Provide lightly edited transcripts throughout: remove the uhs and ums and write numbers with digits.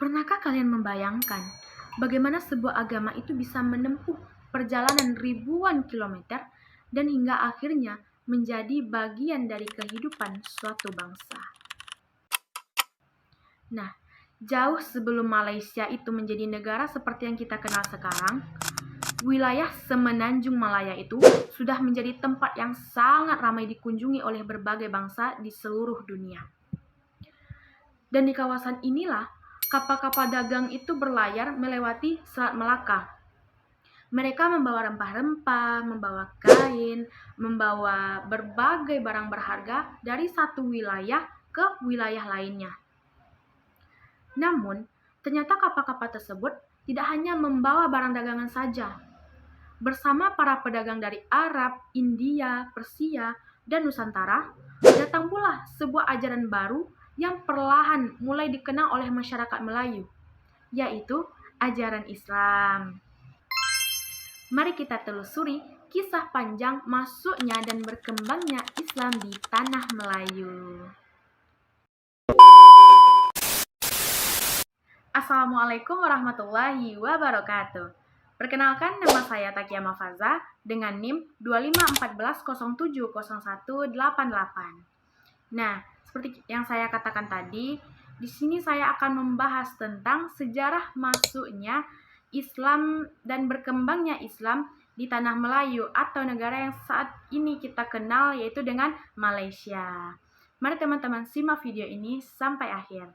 Pernahkah kalian membayangkan bagaimana sebuah agama itu bisa menempuh perjalanan ribuan kilometer dan hingga akhirnya menjadi bagian dari kehidupan suatu bangsa? Nah, jauh sebelum Malaysia itu menjadi negara seperti yang kita kenal sekarang, wilayah Semenanjung Malaya itu sudah menjadi tempat yang sangat ramai dikunjungi oleh berbagai bangsa di seluruh dunia. Dan di kawasan inilah kapal-kapal dagang itu berlayar melewati Selat Melaka. Mereka membawa rempah-rempah, membawa kain, membawa berbagai barang berharga dari satu wilayah ke wilayah lainnya. Namun, ternyata kapal-kapal tersebut tidak hanya membawa barang dagangan saja. Bersama para pedagang dari Arab, India, Persia, dan Nusantara, datang pula sebuah ajaran baru yang perlahan mulai dikenal oleh masyarakat Melayu, yaitu ajaran Islam. Mari kita telusuri kisah panjang masuknya dan berkembangnya Islam di tanah Melayu. Assalamualaikum warahmatullahi wabarakatuh. Perkenalkan, nama saya Takia Mafaza dengan NIM 2514070188. Nah, seperti yang saya katakan tadi, di sini saya akan membahas tentang sejarah masuknya Islam dan berkembangnya Islam di tanah Melayu atau negara yang saat ini kita kenal, yaitu dengan Malaysia. Mari teman-teman simak video ini sampai akhir.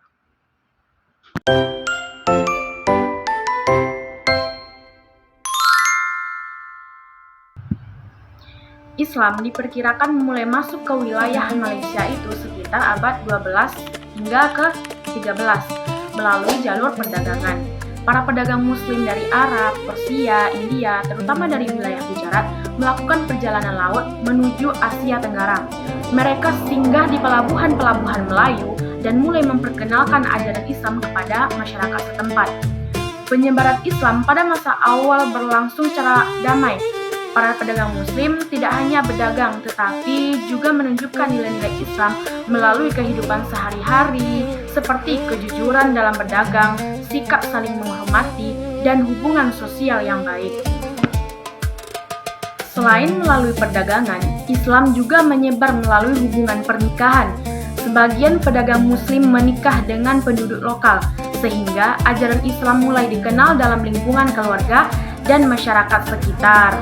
Islam diperkirakan mulai masuk ke wilayah Malaysia itu sekitar abad 12 hingga ke 13 melalui jalur perdagangan. Para pedagang muslim dari Arab, Persia, India, terutama dari wilayah Gujarat, melakukan perjalanan laut menuju Asia Tenggara. Mereka singgah di pelabuhan-pelabuhan Melayu dan mulai memperkenalkan ajaran Islam kepada masyarakat setempat. Penyebaran Islam pada masa awal berlangsung secara damai. Para pedagang muslim tidak hanya berdagang, tetapi juga menunjukkan nilai-nilai Islam melalui kehidupan sehari-hari, seperti kejujuran dalam berdagang, sikap saling menghormati, dan hubungan sosial yang baik. Selain melalui perdagangan, Islam juga menyebar melalui hubungan pernikahan. Sebagian pedagang muslim menikah dengan penduduk lokal, sehingga ajaran Islam mulai dikenal dalam lingkungan keluarga dan masyarakat sekitar.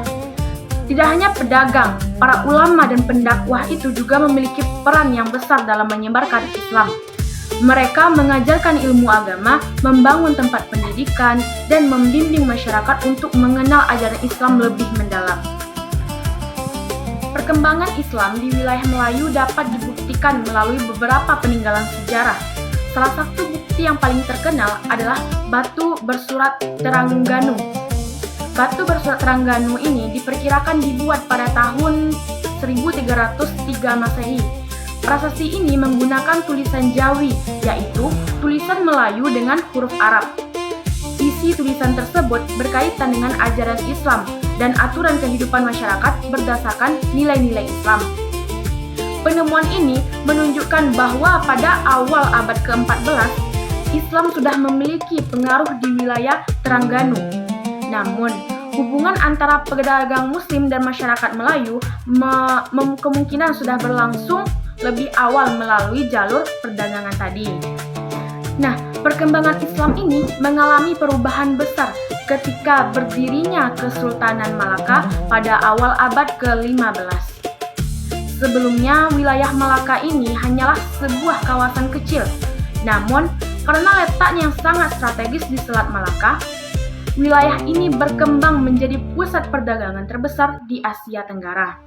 Tidak hanya pedagang, para ulama dan pendakwah itu juga memiliki peran yang besar dalam menyebarkan Islam. Mereka mengajarkan ilmu agama, membangun tempat pendidikan, dan membimbing masyarakat untuk mengenal ajaran Islam lebih mendalam. Perkembangan Islam di wilayah Melayu dapat dibuktikan melalui beberapa peninggalan sejarah. Salah satu bukti yang paling terkenal adalah batu bersurat Terengganu. Batu bersurat Terengganu ini diperkirakan dibuat pada tahun 1303 Masehi. Prasasti ini menggunakan tulisan Jawi, yaitu tulisan Melayu dengan huruf Arab. Isi tulisan tersebut berkaitan dengan ajaran Islam dan aturan kehidupan masyarakat berdasarkan nilai-nilai Islam. Penemuan ini menunjukkan bahwa pada awal abad ke-14, Islam sudah memiliki pengaruh di wilayah Terengganu. Namun, hubungan antara pedagang muslim dan masyarakat Melayu kemungkinan sudah berlangsung lebih awal melalui jalur perdagangan tadi. Nah, perkembangan Islam ini mengalami perubahan besar ketika berdirinya Kesultanan Malaka pada awal abad ke-15. Sebelumnya, wilayah Malaka ini hanyalah sebuah kawasan kecil. Namun, karena letaknya yang sangat strategis di Selat Malaka, wilayah ini berkembang menjadi pusat perdagangan terbesar di Asia Tenggara.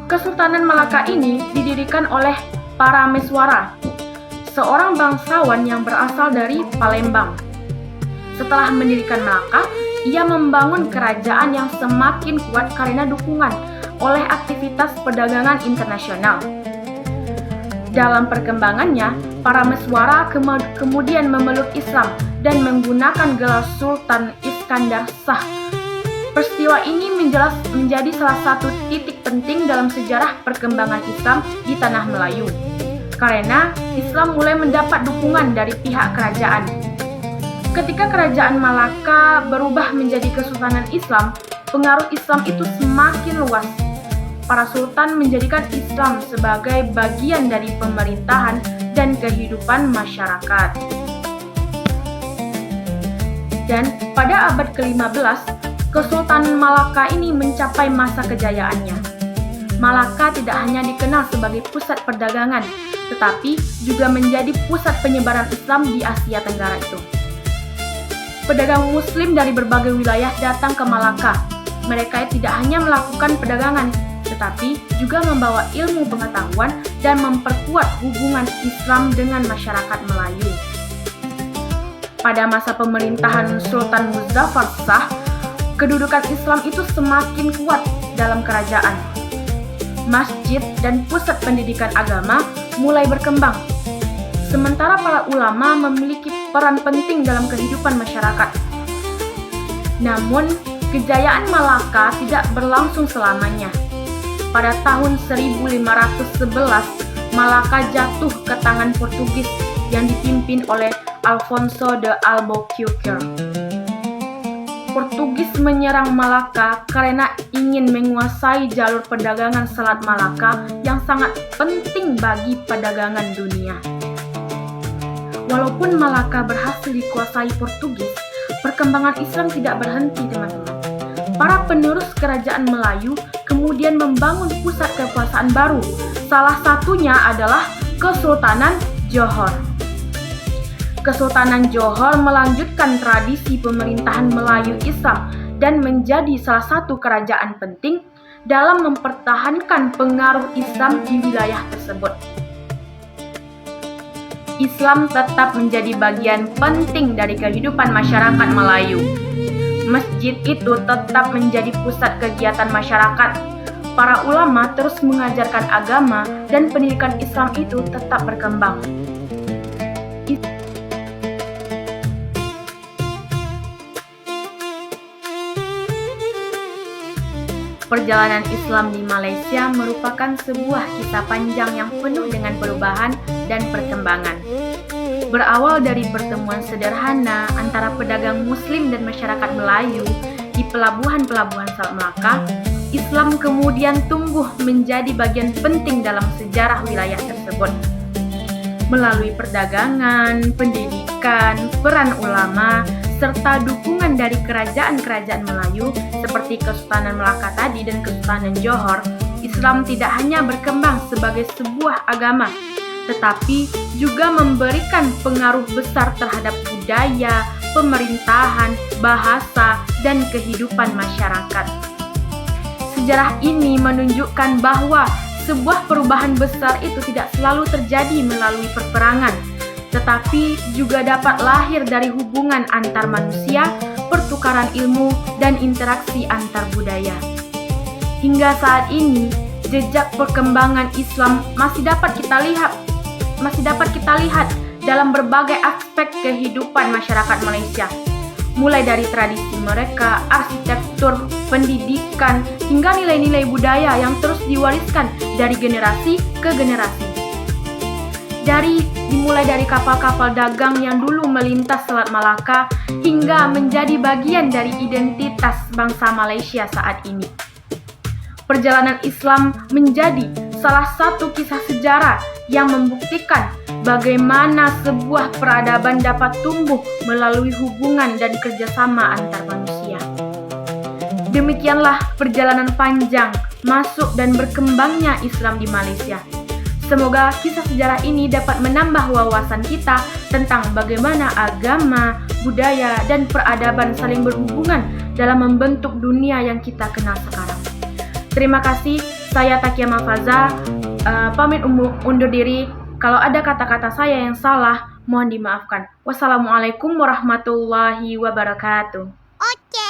Kesultanan Malaka ini didirikan oleh Parameswara, seorang bangsawan yang berasal dari Palembang. Setelah mendirikan Malaka, ia membangun kerajaan yang semakin kuat karena dukungan oleh aktivitas perdagangan internasional. Dalam perkembangannya, Parameswara kemudian memeluk Islam dan menggunakan gelar Sultan Iskandar Shah. Peristiwa ini menjadi salah satu titik penting dalam sejarah perkembangan Islam di tanah Melayu. karena Islam mulai mendapat dukungan dari pihak kerajaan. Ketika kerajaan Malaka berubah menjadi Kesultanan Islam, pengaruh Islam itu semakin luas. Para sultan menjadikan Islam sebagai bagian dari pemerintahan dan kehidupan masyarakat. Dan pada abad ke-15, Kesultanan Malaka ini mencapai masa kejayaannya. Malaka tidak hanya dikenal sebagai pusat perdagangan, tetapi juga menjadi pusat penyebaran Islam di Asia Tenggara itu. Pedagang Muslim dari berbagai wilayah datang ke Malaka. Mereka tidak hanya melakukan perdagangan, tetapi juga membawa ilmu pengetahuan dan memperkuat hubungan Islam dengan masyarakat Melayu. Pada masa pemerintahan Sultan Muzaffar Shah, kedudukan Islam itu semakin kuat dalam kerajaan. Masjid dan pusat pendidikan agama mulai berkembang. Sementara para ulama memiliki peran penting dalam kehidupan masyarakat. Namun, kejayaan Malaka tidak berlangsung selamanya. Pada tahun 1511, Malaka jatuh ke tangan Portugis yang dipimpin oleh Alfonso de Albuquerque. Portugis menyerang Malaka karena ingin menguasai jalur perdagangan Selat Malaka yang sangat penting bagi perdagangan dunia. Walaupun Malaka berhasil dikuasai Portugis, perkembangan Islam tidak berhenti, teman-teman. Para penerus kerajaan Melayu kemudian membangun pusat kekuasaan baru. Salah satunya adalah Kesultanan Johor. Kesultanan Johor melanjutkan tradisi pemerintahan Melayu Islam dan menjadi salah satu kerajaan penting dalam mempertahankan pengaruh Islam di wilayah tersebut. Islam tetap menjadi bagian penting dari kehidupan masyarakat Melayu. Masjid itu tetap menjadi pusat kegiatan masyarakat. Para ulama terus mengajarkan agama dan pendidikan Islam itu tetap berkembang. Perjalanan Islam di Malaysia merupakan sebuah kisah panjang yang penuh dengan perubahan dan perkembangan. Berawal dari pertemuan sederhana antara pedagang Muslim dan masyarakat Melayu di pelabuhan-pelabuhan Selat Melaka, Islam kemudian tumbuh menjadi bagian penting dalam sejarah wilayah tersebut. Melalui perdagangan, pendidikan, peran ulama, serta dukungan dari kerajaan-kerajaan Melayu seperti Kesultanan Melaka tadi dan Kesultanan Johor, Islam tidak hanya berkembang sebagai sebuah agama, tetapi juga memberikan pengaruh besar terhadap budaya, pemerintahan, bahasa, dan kehidupan masyarakat. Sejarah ini menunjukkan bahwa sebuah perubahan besar itu tidak selalu terjadi melalui peperangan, tetapi juga dapat lahir dari hubungan antar manusia, pertukaran ilmu, dan interaksi antar budaya. Hingga saat ini, jejak perkembangan Islam masih dapat kita lihat dalam berbagai aspek kehidupan masyarakat Malaysia, mulai dari tradisi mereka, arsitektur, pendidikan, hingga nilai-nilai budaya yang terus diwariskan dari generasi ke generasi. Dimulai dari kapal-kapal dagang yang dulu melintas Selat Malaka hingga menjadi bagian dari identitas bangsa Malaysia saat ini. Perjalanan Islam menjadi salah satu kisah sejarah yang membuktikan bagaimana sebuah peradaban dapat tumbuh melalui hubungan dan kerjasama antar manusia. Demikianlah perjalanan panjang masuk dan berkembangnya Islam di Malaysia. Semoga kisah sejarah ini dapat menambah wawasan kita tentang bagaimana agama, budaya, dan peradaban saling berhubungan dalam membentuk dunia yang kita kenal sekarang. Terima kasih, saya Takia Mafaza, pamit undur diri. Kalau ada kata-kata saya yang salah, mohon dimaafkan. Wassalamualaikum warahmatullahi wabarakatuh. Oke.